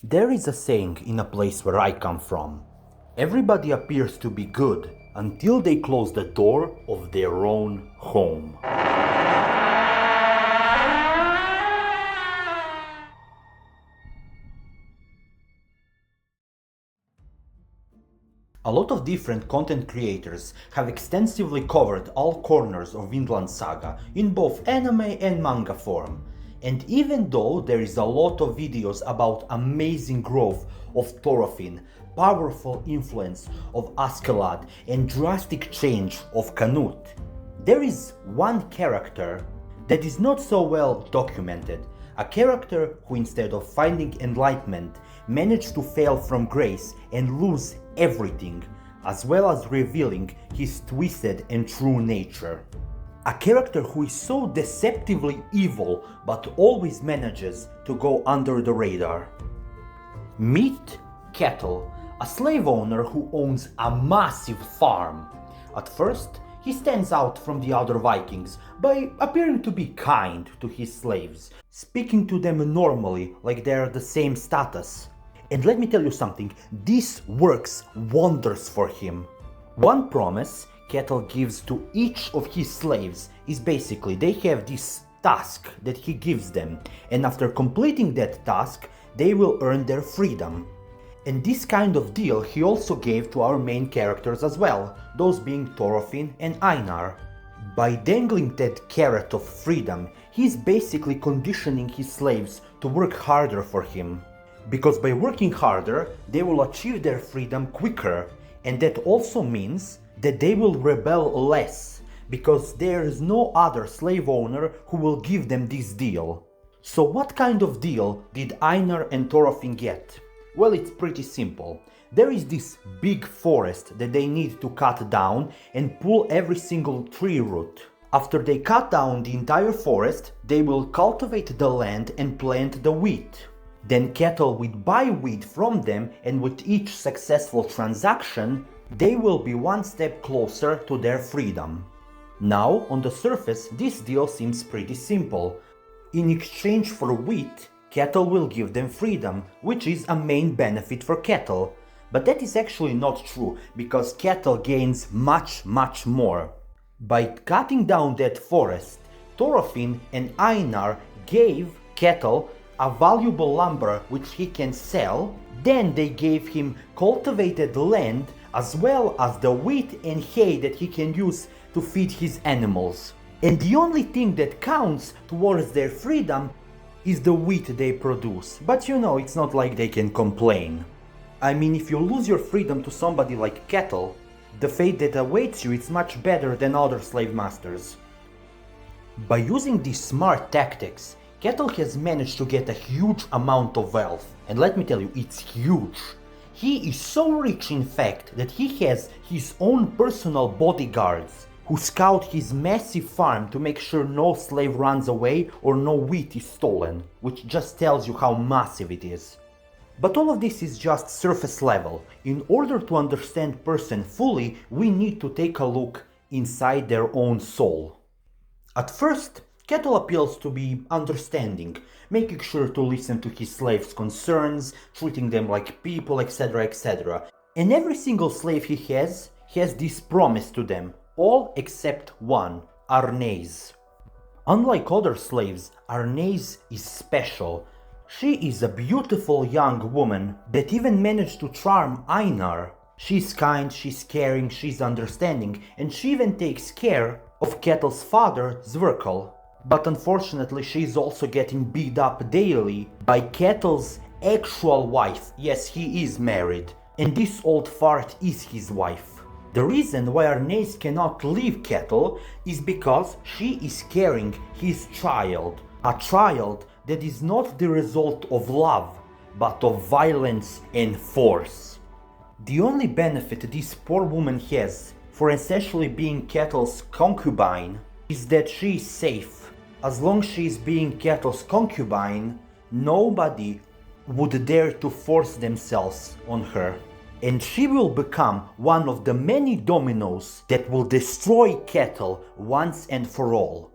There is a saying in a place where I come from. Everybody appears to be good until they close the door of their own home. A lot of different content creators have extensively covered all corners of Vinland Saga in both anime and manga form. And even though there is a lot of videos about amazing growth of Thorfinn, powerful influence of Askeladd and drastic change of Canute, there is one character that is not so well documented. A character who, instead of finding enlightenment, managed to fail from grace and lose everything, as well as revealing his twisted and true nature. A character who is so deceptively evil but always manages to go under the radar. Meet Kettle, a slave owner who owns a massive farm. At first, he stands out from the other Vikings by appearing to be kind to his slaves, speaking to them normally like they are the same status. And let me tell you something, this works wonders for him. One promise Kettle gives to each of his slaves is basically they have this task that he gives them, and after completing that task, they will earn their freedom. And this kind of deal he also gave to our main characters as well, those being Thorfinn and Einar. By dangling that carrot of freedom, he's basically conditioning his slaves to work harder for him. Because by working harder, they will achieve their freedom quicker, and that also means that they will rebel less, because there is no other slave owner who will give them this deal. So what kind of deal did Einar and Thorfinn get? Well, it's pretty simple. There is this big forest that they need to cut down and pull every single tree root. After they cut down the entire forest, they will cultivate the land and plant the wheat. Then Kettle will buy wheat from them, and with each successful transaction, they will be one step closer to their freedom. Now, on the surface, this deal seems pretty simple. In exchange for wheat, Kettle will give them freedom, which is a main benefit for Kettle. But that is actually not true, because Kettle gains much more. By cutting down that forest, Thorfinn and Einar gave Kettle a valuable lumber which he can sell. Then they gave him cultivated land as well as the wheat and hay that he can use to feed his animals. And the only thing that counts towards their freedom is the wheat they produce. But you know, it's not like they can complain. I mean, if you lose your freedom to somebody like Kettle, the fate that awaits you is much better than other slave masters. By using these smart tactics, Kettle has managed to get a huge amount of wealth, and let me tell you, it's huge. He is so rich in fact that he has his own personal bodyguards who scout his massive farm to make sure no slave runs away or no wheat is stolen, which just tells you how massive it is. But all of this is just surface level. In order to understand person fully, we need to take a look inside their own soul. At first, Kettle appeals to be understanding, making sure to listen to his slaves' concerns, treating them like people, etc, etc. And every single slave he has this promise to them, all except one, Arnheid. Unlike other slaves, Arnheid is special. She is a beautiful young woman that even managed to charm Einar. She's kind, she's caring, she's understanding, and she even takes care of Kettle's father, Zverkel. But unfortunately, she's also getting beat up daily by Kettle's actual wife. Yes, he is married, and this old fart is his wife. The reason why Arnheid cannot leave Kettle is because she is carrying his child. A child that is not the result of love, but of violence and force. The only benefit this poor woman has for essentially being Kettle's concubine is that she is safe. As long as she is being Kettle's concubine, nobody would dare to force themselves on her. And she will become one of the many dominoes that will destroy Kettle once and for all.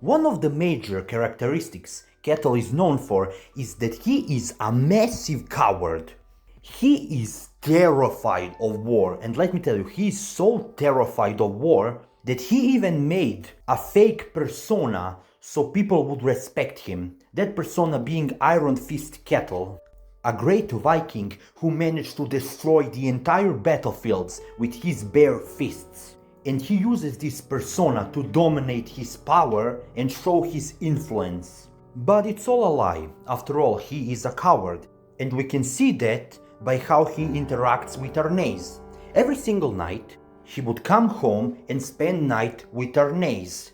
One of the major characteristics Kettle is known for is that he is a massive coward. He is terrified of war, and let me tell you, he is so terrified of war that he even made a fake persona so people would respect him. That persona being Iron Fist Kettle, a great Viking who managed to destroy the entire battlefields with his bare fists. And he uses this persona to dominate his power and show his influence. But it's all a lie. After all, he is a coward. And we can see that by how he interacts with Arnheid. Every single night, he would come home and spend night with Arnheid.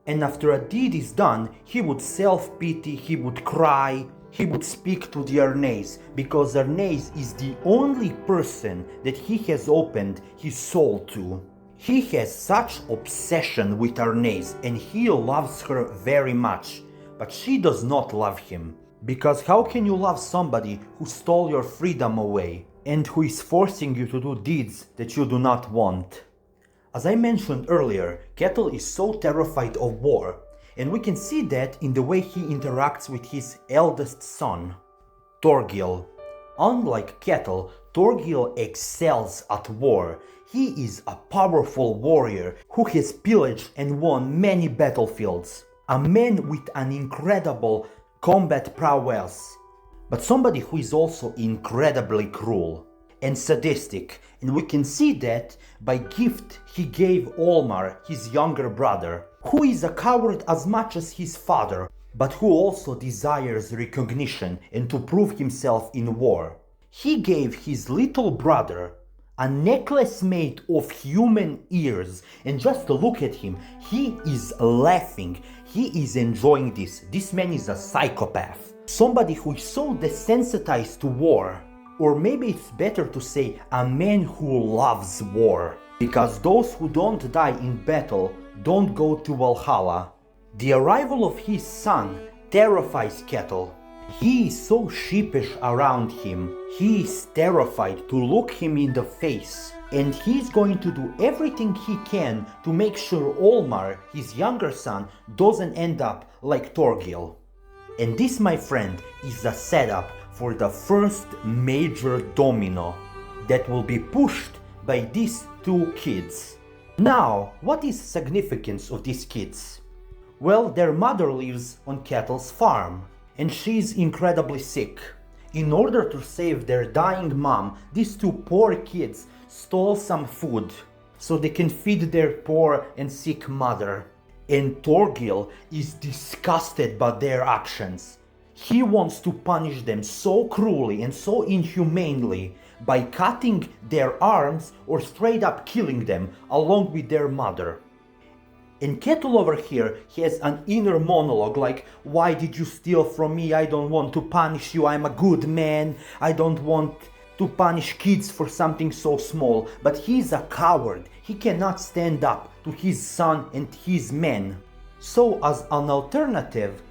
And after a deed is done, he would self-pity, he would cry, he would speak to the Arnheid, because Arnheid is the only person that he has opened his soul to. He has such obsession with Arnheid and he loves her very much, but she does not love him. Because how can you love somebody who stole your freedom away and who is forcing you to do deeds that you do not want? As I mentioned earlier, Kettle is so terrified of war, and we can see that in the way he interacts with his eldest son, Thorgil. Unlike Kettle, Thorgil excels at war. He is a powerful warrior who has pillaged and won many battlefields. A man with an incredible combat prowess, but somebody who is also incredibly cruel and sadistic, and we can see that by gift he gave Olmar, his younger brother, who is a coward as much as his father, but who also desires recognition and to prove himself in war. He gave his little brother a necklace made of human ears, and just look at him, he is laughing, he is enjoying this. This man is a psychopath, somebody who is so desensitized to war, or maybe it's better to say a man who loves war, because those who don't die in battle don't go to Valhalla. The arrival of his son terrifies Kettle. He is so sheepish around him, he is terrified to look him in the face, and he's going to do everything he can to make sure Olmar, his younger son, doesn't end up like Thorgil. And this, my friend, is a setup for the first major domino that will be pushed by these two kids. Now, what is the significance of these kids? Well, their mother lives on Kettle's farm, and she's incredibly sick. In order to save their dying mom, these two poor kids stole some food so they can feed their poor and sick mother. And Thorgil is disgusted by their actions. He wants to punish them so cruelly and so inhumanely by cutting their arms or straight up killing them along with their mother. And Kettle over here has an inner monologue like, why did you steal from me? I don't want to punish you. I'm a good man. I don't want to punish kids for something so small. But he's a coward. He cannot stand up to his son and his men. So as an alternative,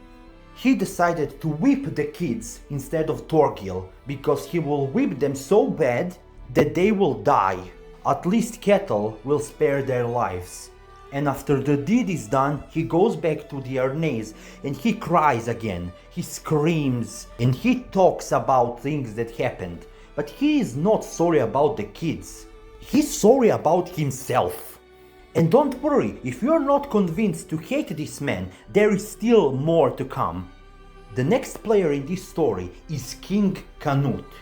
he decided to whip the kids instead of Thorgil, because he will whip them so bad that they will die. At least Kettle will spare their lives. And after the deed is done, he goes back to the Arnheid and he cries again. He screams and he talks about things that happened. But he is not sorry about the kids. He's sorry about himself. And don't worry, if you're not convinced to hate this man, there is still more to come. The next player in this story is King Canute.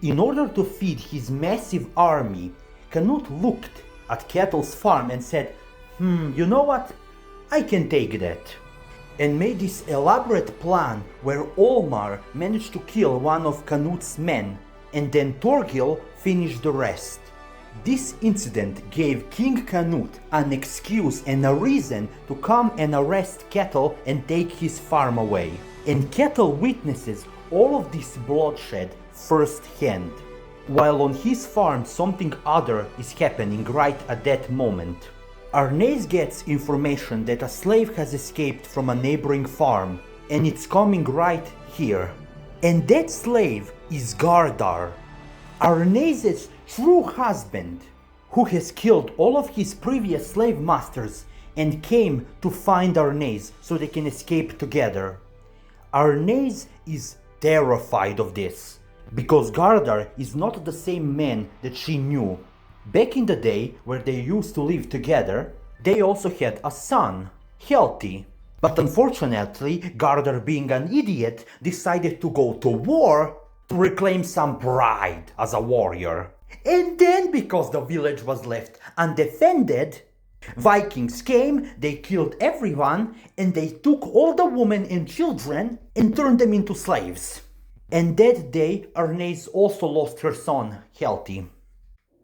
In order to feed his massive army, Canute looked at Kettle's farm and said, you know what? I can take that. And made this elaborate plan where Olmar managed to kill one of Canute's men, and then Thorgil finished the rest. This incident gave King Canute an excuse and a reason to come and arrest Kettle and take his farm away. And Kettle witnesses all of this bloodshed firsthand, while on his farm something other is happening right at that moment. Arnheid gets information that a slave has escaped from a neighboring farm, and it's coming right here. And that slave is Gardar, Arneid's true husband, who has killed all of his previous slave masters and came to find Arnheid so they can escape together. Arnheid is terrified of this, because Gardar is not the same man that she knew. Back in the day, where they used to live together, they also had a son, Healthy. But unfortunately, Gardar, being an idiot, decided to go to war to reclaim some pride as a warrior. And then, because the village was left undefended, Vikings came, they killed everyone, and they took all the women and children and turned them into slaves. And that day, Arnheid also lost her son, Healthy.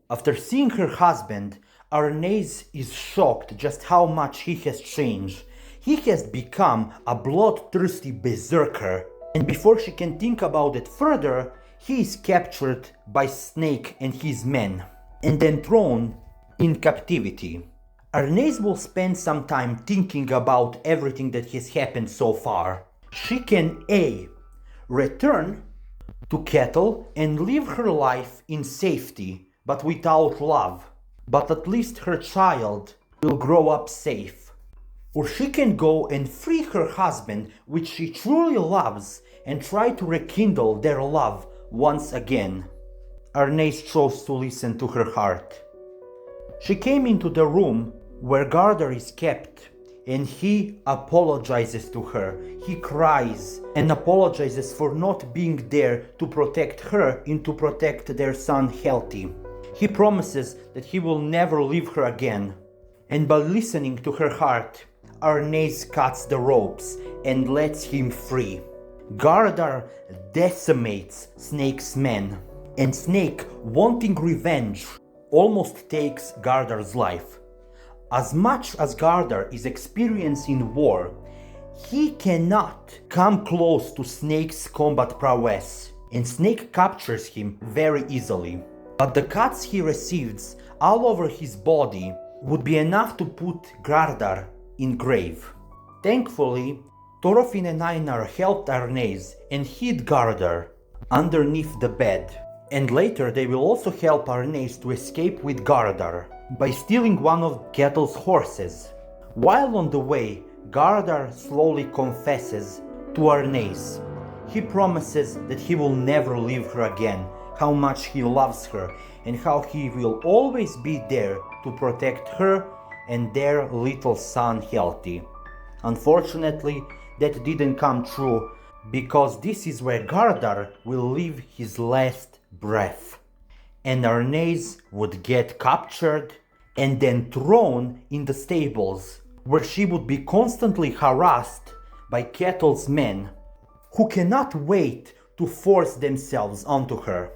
After seeing her husband, Arnheid is shocked just how much he has changed. He has become a bloodthirsty berserker, and before she can think about it further, he is captured by Snake and his men, and then thrown in captivity. Arnheid will spend some time thinking about everything that has happened so far. She can A. return to Kettle and live her life in safety, but without love. But at least her child will grow up safe. Or she can go and free her husband, which she truly loves, and try to rekindle their love once again. Arnheid chose to listen to her heart. She came into the room where Gardar is kept, and he apologizes to her. He cries and apologizes for not being there to protect her and to protect their son Healthy. He promises that he will never leave her again. And by listening to her heart, Arnheid cuts the ropes and lets him free. Gardar decimates Snake's men, and Snake, wanting revenge, almost takes Gardar's life. As much as Gardar is experienced in war, he cannot come close to Snake's combat prowess, and Snake captures him very easily. But the cuts he receives all over his body would be enough to put Gardar in grave. Thankfully, Thorfinn and Einar helped Arnheid and hid Gardar underneath the bed. And later they will also help Arnheid to escape with Gardar by stealing one of Kettle's horses. While on the way, Gardar slowly confesses to Arnheid. He promises that he will never leave her again, how much he loves her, and how he will always be there to protect her and their little son Healthy. Unfortunately, that didn't come true, because this is where Gardar will leave his last breath. And Arnheid would get captured and then thrown in the stables, where she would be constantly harassed by Kettle's men, who cannot wait to force themselves onto her.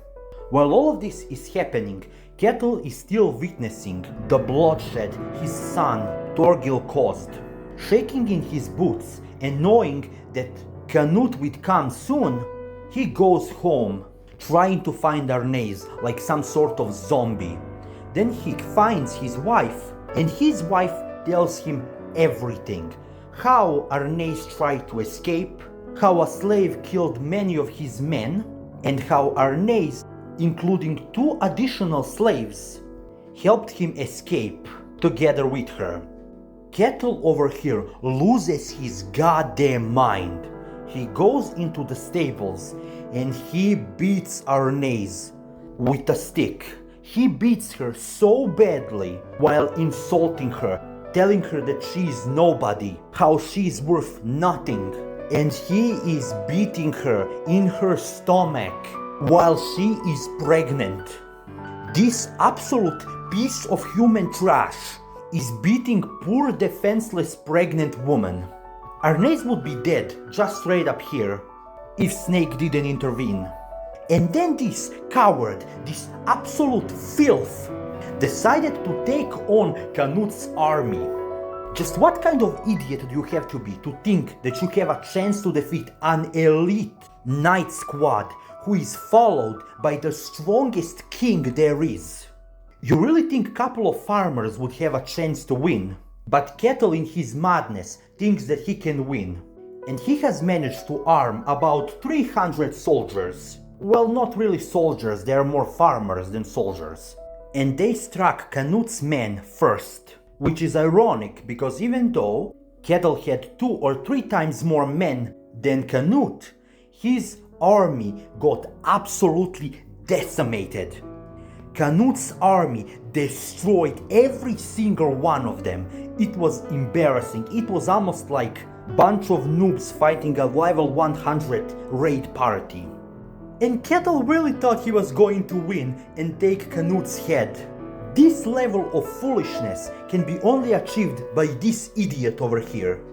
While all of this is happening, Kettle is still witnessing the bloodshed his son Thorgil caused. Shaking in his boots and knowing that Canute would come soon, he goes home, trying to find Arnheid like some sort of zombie. Then he finds his wife, and his wife tells him everything. How Arnheid tried to escape, how a slave killed many of his men, and how Arnheid, including 2 additional slaves, helped him escape together with her. Kettle over here loses his goddamn mind. He goes into the stables and he beats Arnheid with a stick. He beats her so badly while insulting her, telling her that she is nobody, how she is worth nothing. And he is beating her in her stomach while she is pregnant. This absolute piece of human trash is beating poor defenseless pregnant woman. Arnheid would be dead just straight up here if Snake didn't intervene. And then this coward, this absolute filth, decided to take on Canute's army. Just what kind of idiot do you have to be to think that you have a chance to defeat an elite knight squad who is followed by the strongest king there is? You really think a couple of farmers would have a chance to win? But Kettle, in his madness, thinks that he can win. And he has managed to arm about 300 soldiers. Well, not really soldiers, they are more farmers than soldiers. And they struck Canute's men first. Which is ironic, because even though Kettle had 2 or 3 times more men Then Canute, his army got absolutely decimated. Canute's army destroyed every single one of them. It was embarrassing. It was almost like a bunch of noobs fighting a level 100 raid party. And Kettle really thought he was going to win and take Canute's head. This level of foolishness can be only achieved by this idiot over here.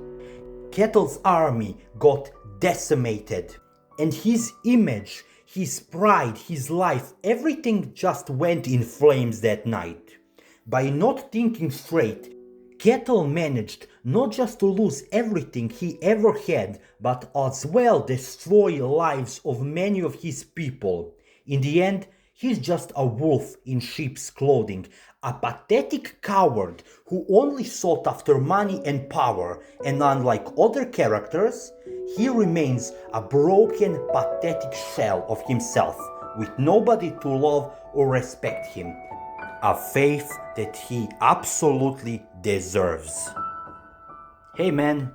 Kettle's army got decimated, and his image, his pride, his life, everything just went in flames that night. By not thinking straight, Kettle managed not just to lose everything he ever had, but as well destroy lives of many of his people. In the end, he's just a wolf in sheep's clothing, a pathetic coward who only sought after money and power, and unlike other characters, he remains a broken, pathetic shell of himself, with nobody to love or respect him. A fate that he absolutely deserves. Hey man,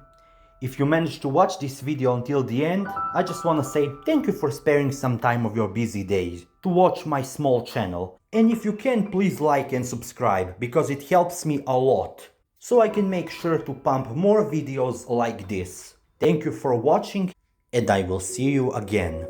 if you managed to watch this video until the end, I just wanna say thank you for sparing some time of your busy days to watch my small channel. And if you can, please like and subscribe, because it helps me a lot, so I can make sure to pump more videos like this. Thank you for watching, and I will see you again.